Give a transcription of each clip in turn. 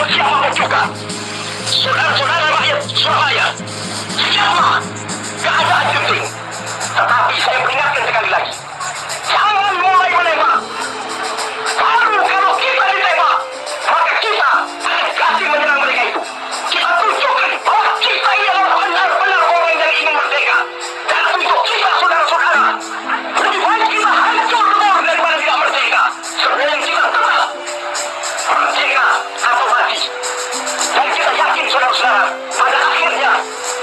siapa juga. Saudara-saudara rakyat Surabaya, siapa? Keadaan genting. Tetapi saya peringatkan sekali lagi, jangan mulai menembak. Kalau kita ditembak, maka kita akan kasih menyerang mereka itu. Kita tunjukkan bahwa kita ini adalah benar-benar orang yang ingin merdeka. Dan untuk kita, saudara-saudara, lebih baik kita hancur lebur daripada tidak merdeka. Sebelum kita tetap merdeka atau mati. Dan kita yakin, saudara-saudara, pada akhirnya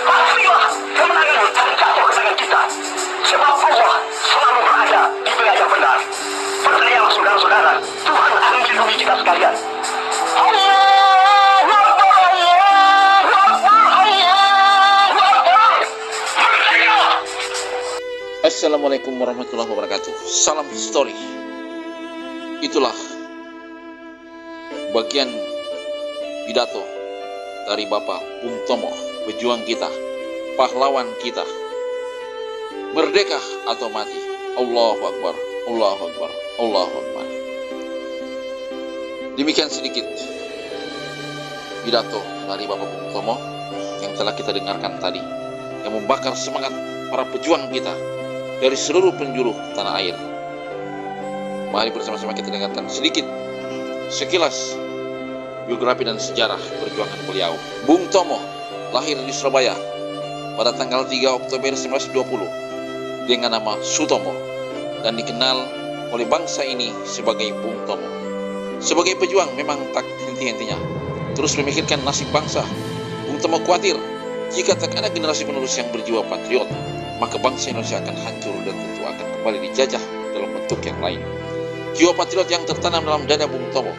pastilah kemenangan akan jatuh ke tangan kita. Sebab Allah selalu berada di pihak yang benar. Percayalah, saudara-saudara, Tuhan akan melindungi kita sekalian. Allahu Akbar, Allahu Akbar, Allahu Akbar. Merdeka! Assalamualaikum warahmatullahi wabarakatuh. Salam histori. Itulah bagian pidato dari Bapak Bung Tomo, pejuang kita, pahlawan kita. Merdeka atau mati. Allahu Akbar, Allahu Akbar, Allahu Akbar. Demikian sedikit pidato dari Bapak Bung Tomo yang telah kita dengarkan tadi, yang membakar semangat para pejuang kita dari seluruh penjuru tanah air. Mari bersama-sama kita dengarkan sedikit sekilas biografi dan sejarah perjuangan beliau. Bung Tomo lahir di Surabaya pada tanggal 3 Oktober 1920 dengan nama Sutomo dan dikenal oleh bangsa ini sebagai Bung Tomo. Sebagai pejuang memang tak henti-hentinya terus memikirkan nasib bangsa. Bung Tomo khawatir jika tak ada generasi penerus yang berjiwa patriot, maka bangsa Indonesia akan hancur dan tentu akan kembali dijajah dalam bentuk yang lain. Jiwa patriot yang tertanam dalam dada Bung Tomo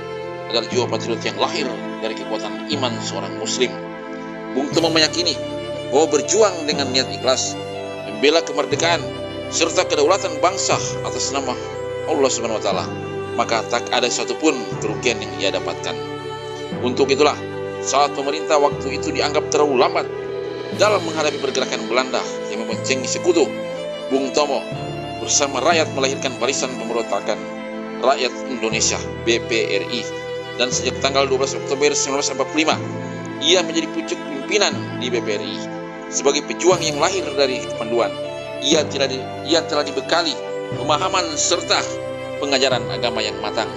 adalah jiwa patriot yang lahir dari kekuatan iman seorang muslim. Bung Tomo meyakini bahwa berjuang dengan niat ikhlas, membela kemerdekaan serta kedaulatan bangsa atas nama Allah Subhanahu wa taala, maka tak ada satupun kerugian yang ia dapatkan. Untuk itulah, saat pemerintah waktu itu dianggap terlalu lambat dalam menghadapi pergerakan Belanda yang membencengi sekutu, Bung Tomo bersama rakyat melahirkan Barisan Pemberontakan Rakyat Indonesia (BPRI), dan sejak tanggal 12 Oktober 1945 ia menjadi pucuk pimpinan di BPRI. Sebagai pejuang yang lahir dari kepanduan, ia telah dibekali pemahaman serta pengajaran agama yang matang.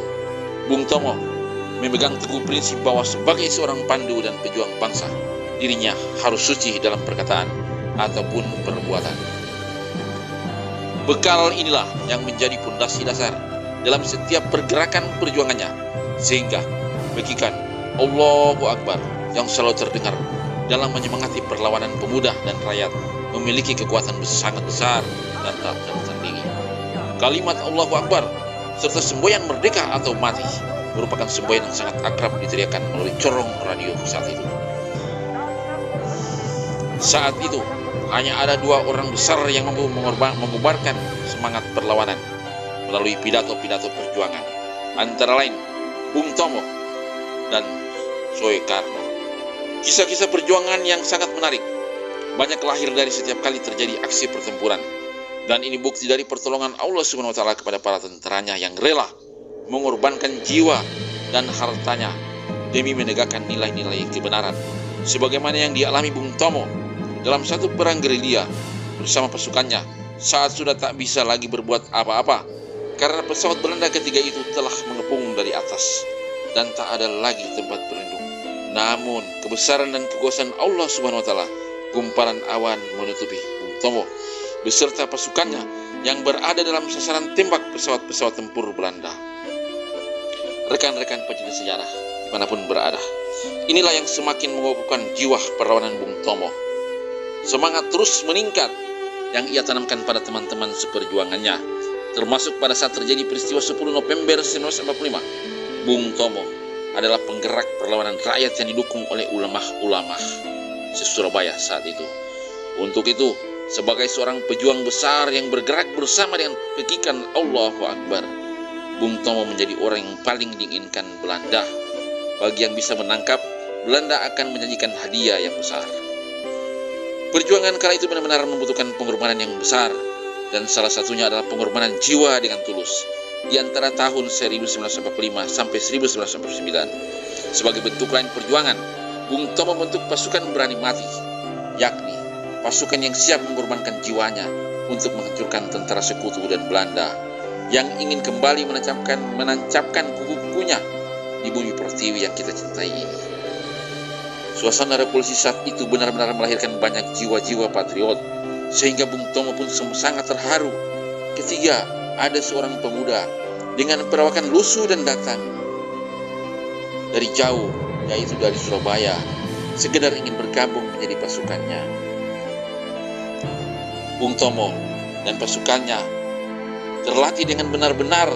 Bung Tomo memegang teguh prinsip bahwa sebagai seorang pandu dan pejuang bangsa, dirinya harus suci dalam perkataan ataupun perbuatan. Bekal inilah yang menjadi pondasi dasar dalam setiap pergerakan perjuangannya, sehingga bagikan Allahu Akbar yang selalu terdengar dalam menyemangati perlawanan pemuda dan rakyat memiliki kekuatan sangat besar dan tak tertandingi. Kalimat Allahu Akbar serta semboyan merdeka atau mati merupakan semboyan yang sangat akrab diteriakan melalui corong radio saat itu. Saat itu hanya ada dua orang besar yang mampu membubarkan semangat perlawanan melalui pidato-pidato perjuangan, antara lain Bung Tomo dan Soekarno. Kisah-kisah perjuangan yang sangat menarik banyak lahir dari setiap kali terjadi aksi pertempuran, dan ini bukti dari pertolongan Allah Subhanahu wa taala kepada para tentaranya yang rela mengorbankan jiwa dan hartanya demi menegakkan nilai-nilai kebenaran, sebagaimana yang dialami Bung Tomo dalam satu perang gerilya bersama pasukannya saat sudah tak bisa lagi berbuat apa-apa karena pesawat Belanda ketiga itu telah mengepung dari atas dan tak ada lagi tempat berlindung. Namun kebesaran dan kekuasaan Allah Subhanahu wa taala, gumpalan awan menutupi Bung Tomo beserta pasukannya yang berada dalam sasaran tembak pesawat-pesawat tempur Belanda. Rekan-rekan pecinta sejarah dimanapun berada, inilah yang semakin mengokohkan jiwa perlawanan Bung Tomo. Semangat terus meningkat yang ia tanamkan pada teman-teman seperjuangannya, termasuk pada saat terjadi peristiwa 10 November 1945. Bung Tomo adalah penggerak perlawanan rakyat yang didukung oleh ulama-ulama se-Surabaya saat itu. Untuk itu, sebagai seorang pejuang besar yang bergerak bersama dengan pekikan Allahu Akbar, Bung Tomo menjadi orang yang paling diinginkan Belanda. Bagi yang bisa menangkap, Belanda akan menjanjikan hadiah yang besar. Perjuangan kala itu benar-benar membutuhkan pengorbanan yang besar, dan salah satunya adalah pengorbanan jiwa dengan tulus di antara tahun 1945 sampai 1949. Sebagai bentuk lain perjuangan, Bung Tomo membentuk pasukan berani mati, yakni pasukan yang siap mengorbankan jiwanya untuk menghancurkan tentara sekutu dan Belanda yang ingin kembali menancapkan kuku-kukunya di bumi pertiwi yang kita cintai ini. Suasana revolusi saat itu benar-benar melahirkan banyak jiwa-jiwa patriot, sehingga Bung Tomo pun sangat terharu ketika ada seorang pemuda dengan perawakan lusuh dan datang dari jauh, yaitu dari Surabaya, sekedar ingin bergabung menjadi pasukannya. Bung Tomo dan pasukannya terlatih dengan benar-benar,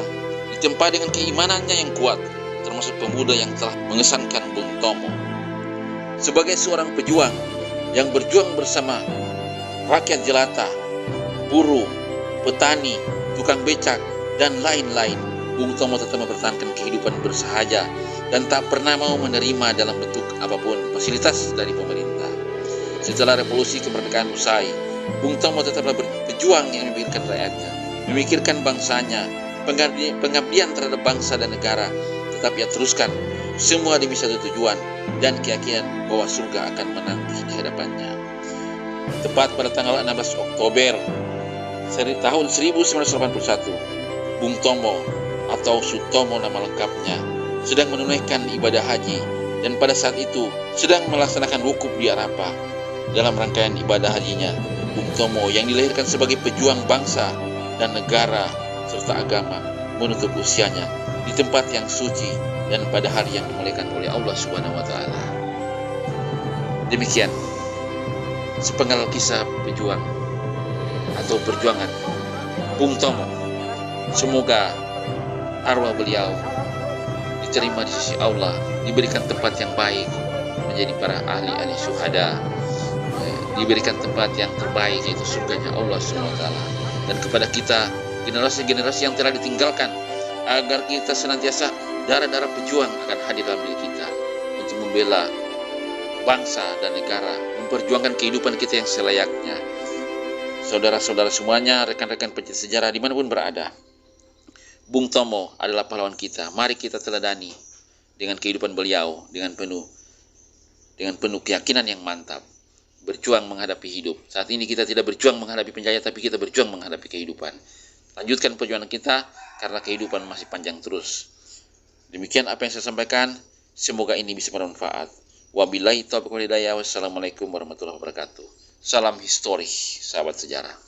ditempa dengan keimanannya yang kuat, termasuk pemuda yang telah mengesankan Bung Tomo sebagai seorang pejuang yang berjuang bersama rakyat jelata, buruh, petani, tukang becak, dan lain-lain. Bung Tomo tetap mempertahankan kehidupan bersahaja dan tak pernah mau menerima dalam bentuk apapun fasilitas dari pemerintah. Setelah revolusi kemerdekaan usai, Bung Tomo tetaplah berjuang yang memikirkan rakyatnya, memikirkan bangsanya, pengabdian terhadap bangsa dan negara. Tetap ia teruskan semua demi satu tujuan dan keyakinan bahwa surga akan menanti di hadapannya. Tepat pada tanggal 16 Oktober tahun 1981, Bung Tomo atau Sutomo nama lengkapnya sedang menunaikan ibadah haji, dan pada saat itu sedang melaksanakan wukuf di Arafah. Dalam rangkaian ibadah hajinya, Bung Tomo yang dilahirkan sebagai pejuang bangsa dan negara serta agama menutup usianya di tempat yang suci dan pada hari yang dimuliakan oleh Allah Subhanahu wa taala. Demikian sepenggal kisah pejuang atau perjuangan Bung Tomo. Semoga arwah beliau diterima di sisi Allah, diberikan tempat yang baik menjadi para ahli-ahli syuhada, diberikan tempat yang terbaik yaitu surganya Allah SWT. Dan kepada kita, generasi-generasi yang telah ditinggalkan, agar kita senantiasa darah-darah pejuang akan hadir dalam diri kita untuk membela bangsa dan negara, memperjuangkan kehidupan kita yang selayaknya. Saudara-saudara semuanya, rekan-rekan pencinta sejarah dimanapun berada, Bung Tomo adalah pahlawan kita. Mari kita teladani dengan kehidupan beliau dengan penuh keyakinan yang mantap, berjuang menghadapi hidup. Saat ini kita tidak berjuang menghadapi penjajah, tapi kita berjuang menghadapi kehidupan. Lanjutkan perjuangan kita karena kehidupan masih panjang terus. Demikian apa yang saya sampaikan, semoga ini bisa bermanfaat. Wabillahi taufiq wal hidayah. Wassalamualaikum warahmatullahi wabarakatuh. Salam histori, sahabat sejarah.